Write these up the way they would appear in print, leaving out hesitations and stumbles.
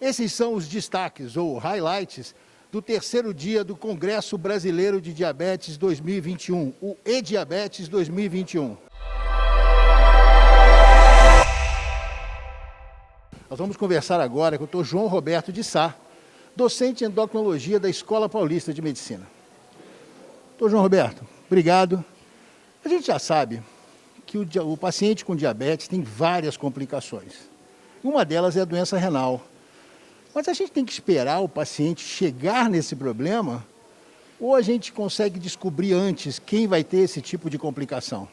Esses são os destaques ou highlights do terceiro dia do Congresso Brasileiro de Diabetes 2021, o eDiabetes 2021. Nós vamos conversar agora com o Dr. João Roberto de Sá, docente em endocrinologia da Escola Paulista de Medicina. Dr. João Roberto, obrigado. A gente já sabe que o paciente com diabetes tem várias complicações. Uma delas é a doença renal. Mas a gente tem que esperar o paciente chegar nesse problema ou a gente consegue descobrir antes quem vai ter esse tipo de complicação?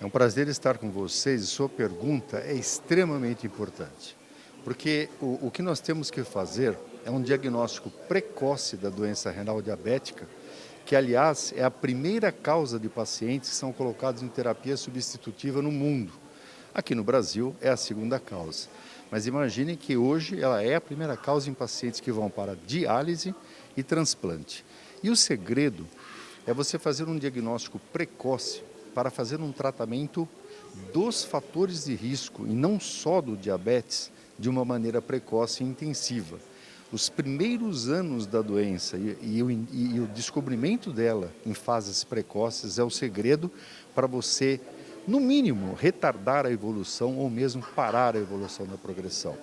É um prazer estar com vocês e sua pergunta é extremamente importante. Porque o que nós temos que fazer é um diagnóstico precoce da doença renal diabética, que, aliás, é a primeira causa de pacientes que são colocados em terapia substitutiva no mundo. Aqui no Brasil é a segunda causa. Mas imagine que hoje ela é a primeira causa em pacientes que vão para diálise e transplante. E o segredo é você fazer um diagnóstico precoce para fazer um tratamento dos fatores de risco e não só do diabetes de uma maneira precoce e intensiva. Os primeiros anos da doença e o descobrimento dela em fases precoces é o segredo para você, no mínimo, retardar a evolução ou mesmo parar a evolução da progressão.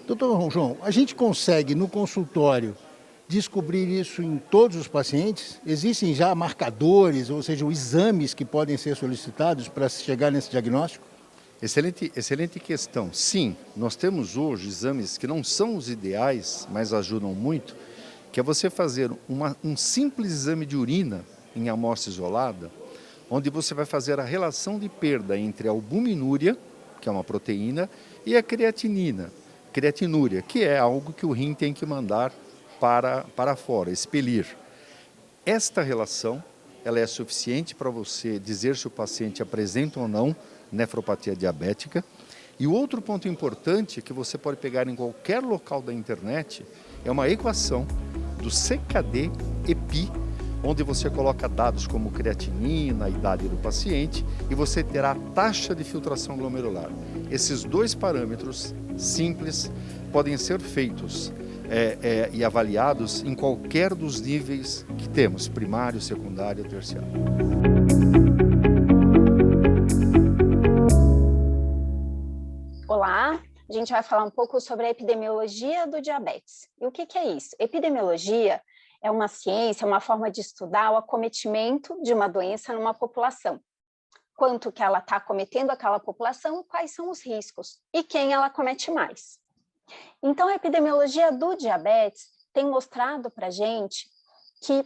Doutor João, a gente consegue no consultório descobrir isso em todos os pacientes? Existem já marcadores, ou seja, exames que podem ser solicitados para chegar nesse diagnóstico? Excelente questão. Sim, nós temos hoje exames que não são os ideais, mas ajudam muito, que é você fazer um simples exame de urina em amostra isolada, onde você vai fazer a relação de perda entre a albuminúria, que é uma proteína, e a creatinúria, que é algo que o rim tem que mandar para fora, expelir. Esta relação ela é suficiente para você dizer se o paciente apresenta ou não nefropatia diabética. E o outro ponto importante que você pode pegar em qualquer local da internet é uma equação do CKD-EPI, onde você coloca dados como creatinina, a idade do paciente, e você terá a taxa de filtração glomerular. Esses dois parâmetros simples podem ser feitos e avaliados em qualquer dos níveis que temos, primário, secundário e terciário. Olá, a gente vai falar um pouco sobre a epidemiologia do diabetes. E o que é isso? Epidemiologia é uma ciência, uma forma de estudar o acometimento de uma doença numa população. Quanto que ela está acometendo aquela população, quais são os riscos e quem ela acomete mais. Então, a epidemiologia do diabetes tem mostrado para a gente que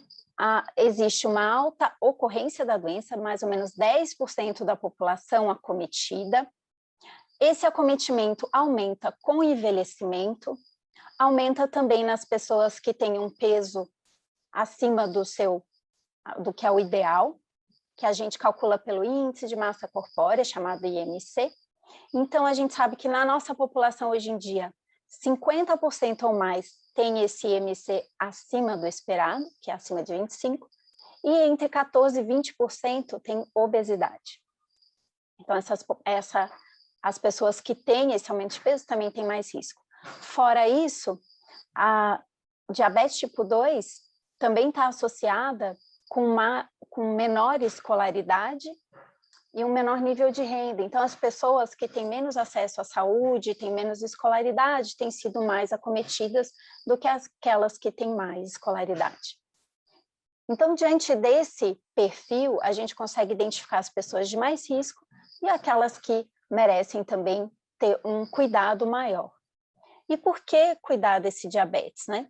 existe uma alta ocorrência da doença, mais ou menos 10% da população acometida. Esse acometimento aumenta com o envelhecimento, aumenta também nas pessoas que têm um peso acima do que é o ideal, que a gente calcula pelo índice de massa corpórea, chamado IMC. Então, a gente sabe que na nossa população hoje em dia, 50% ou mais tem esse IMC acima do esperado, que é acima de 25, e entre 14% e 20% tem obesidade. Então, as pessoas que têm esse aumento de peso também têm mais risco. Fora isso, a diabetes tipo 2 também está associada com menor escolaridade e um menor nível de renda. Então, as pessoas que têm menos acesso à saúde, têm menos escolaridade, têm sido mais acometidas do que aquelas que têm mais escolaridade. Então, diante desse perfil, a gente consegue identificar as pessoas de mais risco e aquelas que merecem também ter um cuidado maior. E por que cuidar desse diabetes, né?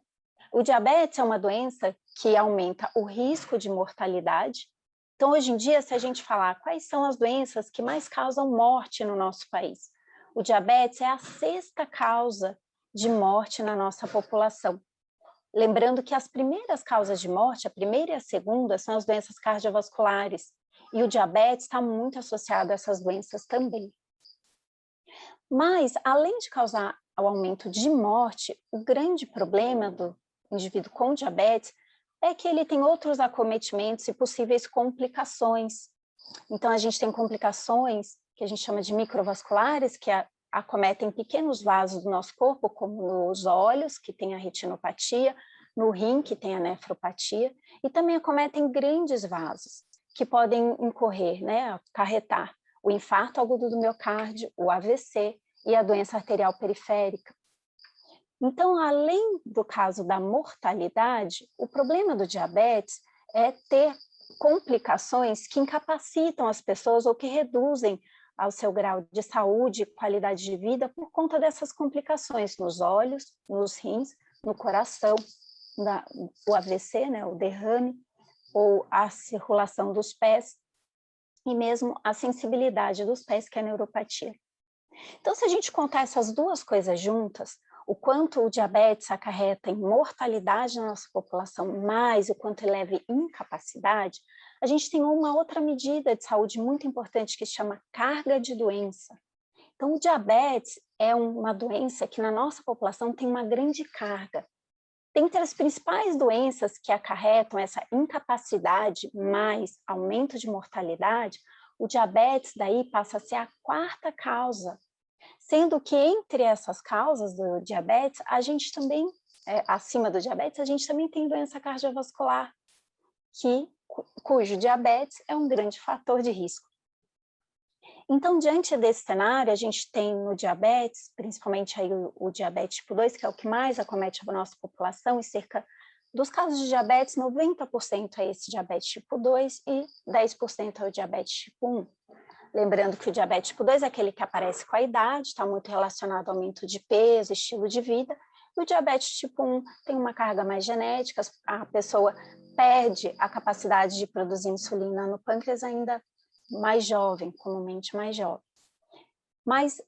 O diabetes é uma doença que aumenta o risco de mortalidade. Então, hoje em dia, se a gente falar quais são as doenças que mais causam morte no nosso país, o diabetes é a 6ª causa de morte na nossa população. Lembrando que as primeiras causas de morte, a primeira e a segunda, são as doenças cardiovasculares, e o diabetes está muito associado a essas doenças também. Mas, além de causar o aumento de morte, o grande problema do indivíduo com diabetes é que ele tem outros acometimentos e possíveis complicações. Então, a gente tem complicações que a gente chama de microvasculares, que acometem pequenos vasos do nosso corpo, como nos olhos, que tem a retinopatia, no rim, que tem a nefropatia, e também acometem grandes vasos, que podem incorrer, né, acarretar o infarto agudo do miocárdio, o AVC e a doença arterial periférica. Então, além do caso da mortalidade, o problema do diabetes é ter complicações que incapacitam as pessoas ou que reduzem ao seu grau de saúde e qualidade de vida por conta dessas complicações nos olhos, nos rins, no coração, o AVC, né, o derrame, ou a circulação dos pés, e mesmo a sensibilidade dos pés, que é a neuropatia. Então, se a gente contar essas duas coisas juntas, o quanto o diabetes acarreta em mortalidade na nossa população, mais o quanto eleva em incapacidade, a gente tem uma outra medida de saúde muito importante que se chama carga de doença. Então, o diabetes é uma doença que na nossa população tem uma grande carga. Dentre as principais doenças que acarretam essa incapacidade mais aumento de mortalidade, o diabetes daí passa a ser a quarta causa, sendo que entre essas causas do diabetes, a gente também, acima do diabetes, a gente também tem doença cardiovascular, cujo diabetes é um grande fator de risco. Então, diante desse cenário, a gente tem no diabetes, principalmente aí o diabetes tipo 2, que é o que mais acomete a nossa população, e cerca dos casos de diabetes, 90% é esse diabetes tipo 2 e 10% é o diabetes tipo 1. Lembrando que o diabetes tipo 2 é aquele que aparece com a idade, está muito relacionado ao aumento de peso, estilo de vida, e o diabetes tipo 1 tem uma carga mais genética, a pessoa perde a capacidade de produzir insulina no pâncreas ainda mais jovem, comumente mais jovem. Mas,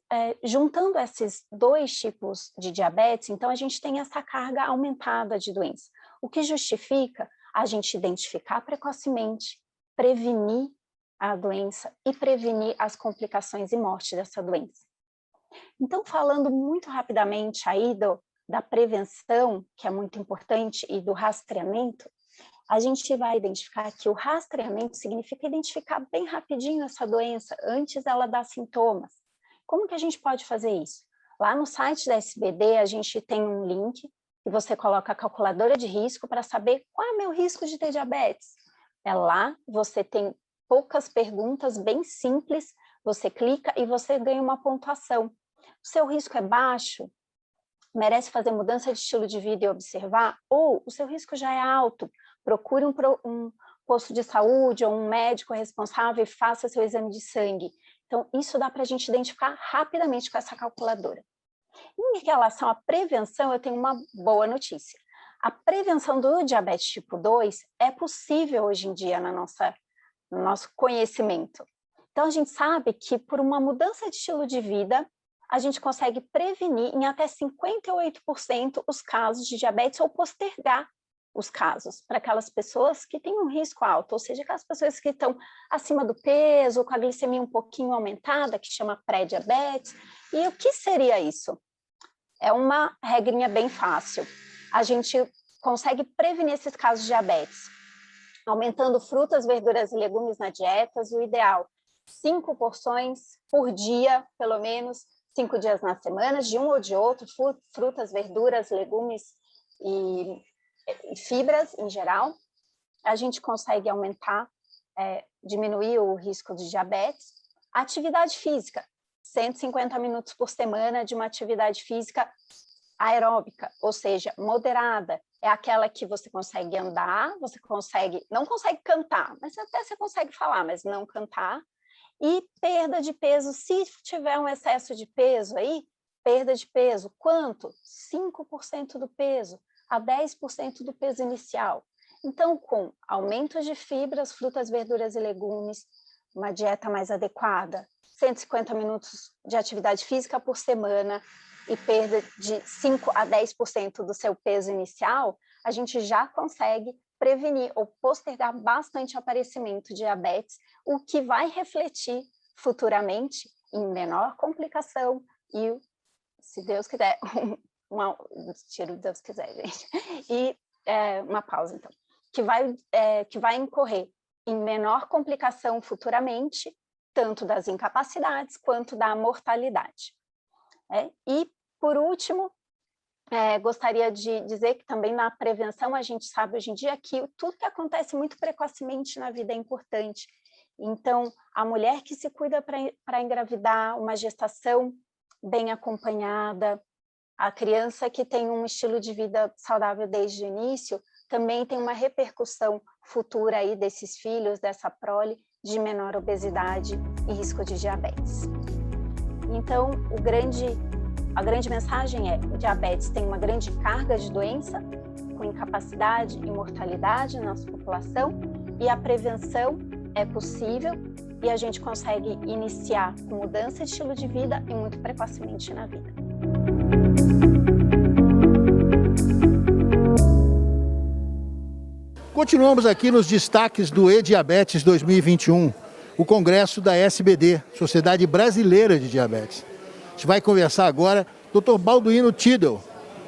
juntando esses dois tipos de diabetes, então a gente tem essa carga aumentada de doença, o que justifica a gente identificar precocemente, prevenir a doença e prevenir as complicações e morte dessa doença. Então, falando muito rapidamente aí da prevenção, que é muito importante, e do rastreamento, a gente vai identificar que o rastreamento significa identificar bem rapidinho essa doença, antes dela dar sintomas. Como que a gente pode fazer isso? Lá no site da SBD, a gente tem um link, e você coloca a calculadora de risco para saber qual é o meu risco de ter diabetes. Lá você tem poucas perguntas bem simples, você clica e você ganha uma pontuação. O seu risco é baixo? Merece fazer mudança de estilo de vida e observar? Ou o seu risco já é alto? Procure um posto de saúde ou um médico responsável e faça seu exame de sangue. Então, isso dá para a gente identificar rapidamente com essa calculadora. Em relação à prevenção, eu tenho uma boa notícia. A prevenção do diabetes tipo 2 é possível hoje em dia no nosso conhecimento. Então, a gente sabe que por uma mudança de estilo de vida, a gente consegue prevenir em até 58% os casos de diabetes ou postergar os casos para aquelas pessoas que têm um risco alto, ou seja, aquelas pessoas que estão acima do peso, com a glicemia um pouquinho aumentada, que chama pré-diabetes. E o que seria isso? É uma regrinha bem fácil. A gente consegue prevenir esses casos de diabetes, aumentando frutas, verduras e legumes na dieta, o ideal, 5 porções por dia, pelo menos, 5 dias na semana, de um ou de outro, frutas, verduras, legumes e fibras em geral. A gente consegue aumentar, diminuir o risco de diabetes. Atividade física, 150 minutos por semana de uma atividade física aeróbica, ou seja, moderada, é aquela que você consegue andar, não consegue cantar, mas até você consegue falar, mas não cantar. E perda de peso, se tiver um excesso de peso aí, perda de peso, quanto? 5% do peso, a 10% do peso inicial. Então, com aumento de fibras, frutas, verduras e legumes, uma dieta mais adequada, 150 minutos de atividade física por semana e perda de 5 a 10% do seu peso inicial, a gente já consegue prevenir ou postergar bastante o aparecimento de diabetes, o que vai refletir futuramente em menor complicação e, se Deus quiser, tiro Deus quiser, gente, e uma pausa então, que vai incorrer em menor complicação futuramente, tanto das incapacidades quanto da mortalidade. E, por último, gostaria de dizer que também na prevenção a gente sabe hoje em dia que tudo que acontece muito precocemente na vida é importante. Então, a mulher que se cuida para engravidar, uma gestação bem acompanhada, a criança que tem um estilo de vida saudável desde o início, também tem uma repercussão futura aí desses filhos, dessa prole, de menor obesidade e risco de diabetes. Então, a grande mensagem é: o diabetes tem uma grande carga de doença, com incapacidade e mortalidade na nossa população, e a prevenção é possível e a gente consegue iniciar com mudança de estilo de vida e muito precocemente na vida. Continuamos aqui nos destaques do E-Diabetes 2021, o congresso da SBD, Sociedade Brasileira de Diabetes. A gente vai conversar agora com o Dr. Balduino Tidel,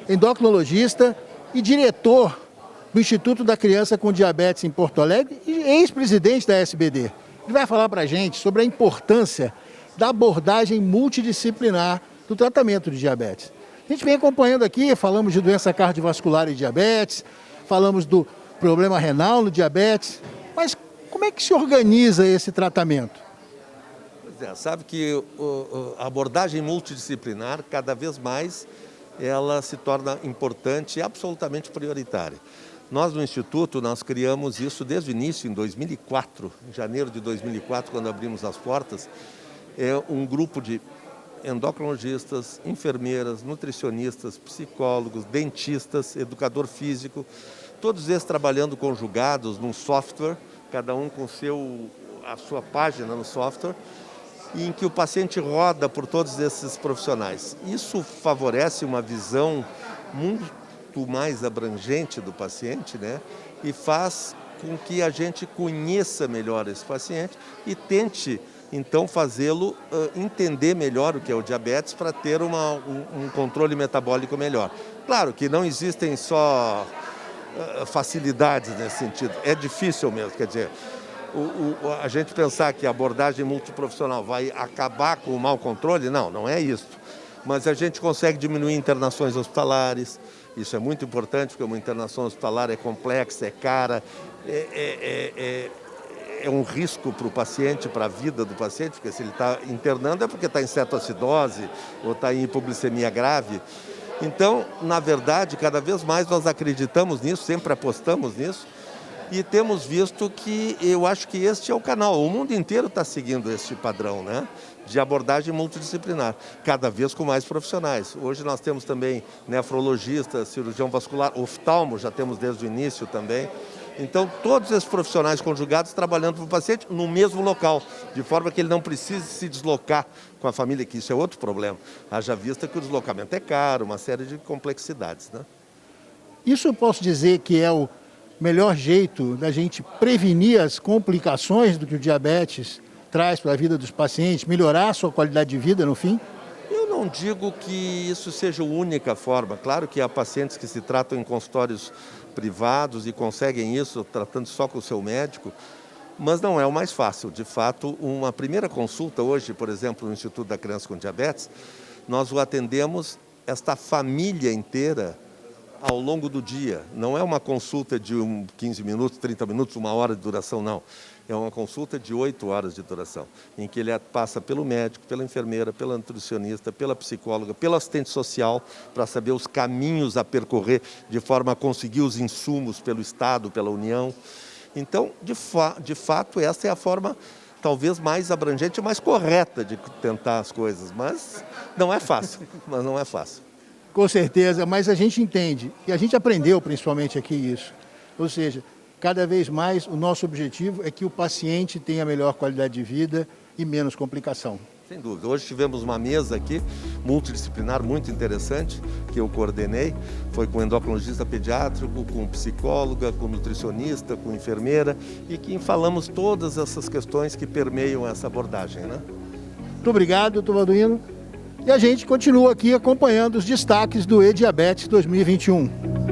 endocrinologista e diretor do Instituto da Criança com Diabetes em Porto Alegre e ex-presidente da SBD. Ele vai falar para a gente sobre a importância da abordagem multidisciplinar do tratamento de diabetes. A gente vem acompanhando aqui, falamos de doença cardiovascular e diabetes, falamos do problema renal no diabetes, mas como é que se organiza esse tratamento? Pois é, sabe que a abordagem multidisciplinar, cada vez mais, ela se torna importante e absolutamente prioritária. Nós, no Instituto, nós criamos isso desde o início, em 2004, em janeiro de 2004, quando abrimos as portas, um grupo de endocrinologistas, enfermeiras, nutricionistas, psicólogos, dentistas, educador físico, todos esses trabalhando conjugados num software, cada um com a sua página no software, em que o paciente roda por todos esses profissionais. Isso favorece uma visão muito mais abrangente do paciente, né? E faz com que a gente conheça melhor esse paciente e tente, então, fazê-lo entender melhor o que é o diabetes para ter um controle metabólico melhor. Claro que não existem só facilidades nesse sentido, é difícil mesmo, quer dizer, a gente pensar que a abordagem multiprofissional vai acabar com o mau controle, não é isso. Mas a gente consegue diminuir internações hospitalares, isso é muito importante, porque uma internação hospitalar é complexa, é cara, é um risco para o paciente, para a vida do paciente, porque se ele está internando é porque está em cetoacidose ou está em hipoglicemia grave. Então, na verdade, cada vez mais nós acreditamos nisso, sempre apostamos nisso, e temos visto que eu acho que este é o canal. O mundo inteiro está seguindo este padrão, né, de abordagem multidisciplinar, cada vez com mais profissionais. Hoje nós temos também nefrologista, cirurgião vascular, oftalmo, já temos desde o início também. Então, todos esses profissionais conjugados trabalhando para o paciente no mesmo local, de forma que ele não precise se deslocar com a família, que isso é outro problema. Haja vista que o deslocamento é caro, uma série de complexidades, né? Isso eu posso dizer que é o melhor jeito da gente prevenir as complicações do que o diabetes traz para a vida dos pacientes, melhorar a sua qualidade de vida no fim? Eu não digo que isso seja a única forma. Claro que há pacientes que se tratam em consultórios privados e conseguem isso tratando só com o seu médico, mas não é o mais fácil. De fato, uma primeira consulta hoje, por exemplo, no Instituto da Criança com Diabetes, nós o atendemos esta família inteira ao longo do dia. Não é uma consulta de 15 minutos, 30 minutos, 1 hora de duração, não. É uma consulta de 8 horas de duração, em que ele passa pelo médico, pela enfermeira, pela nutricionista, pela psicóloga, pelo assistente social, para saber os caminhos a percorrer, de forma a conseguir os insumos pelo Estado, pela União. Então, de fato, essa é a forma talvez mais abrangente e mais correta de tentar as coisas, mas não é fácil, Com certeza, mas a gente entende, e a gente aprendeu principalmente aqui isso, ou seja, cada vez mais o nosso objetivo é que o paciente tenha melhor qualidade de vida e menos complicação. Sem dúvida. Hoje tivemos uma mesa aqui, multidisciplinar, muito interessante, que eu coordenei. Foi com endocrinologista pediátrico, com psicóloga, com nutricionista, com enfermeira, e que falamos todas essas questões que permeiam essa abordagem, né? Muito obrigado, doutor Balduino. E a gente continua aqui acompanhando os destaques do E-Diabetes 2021.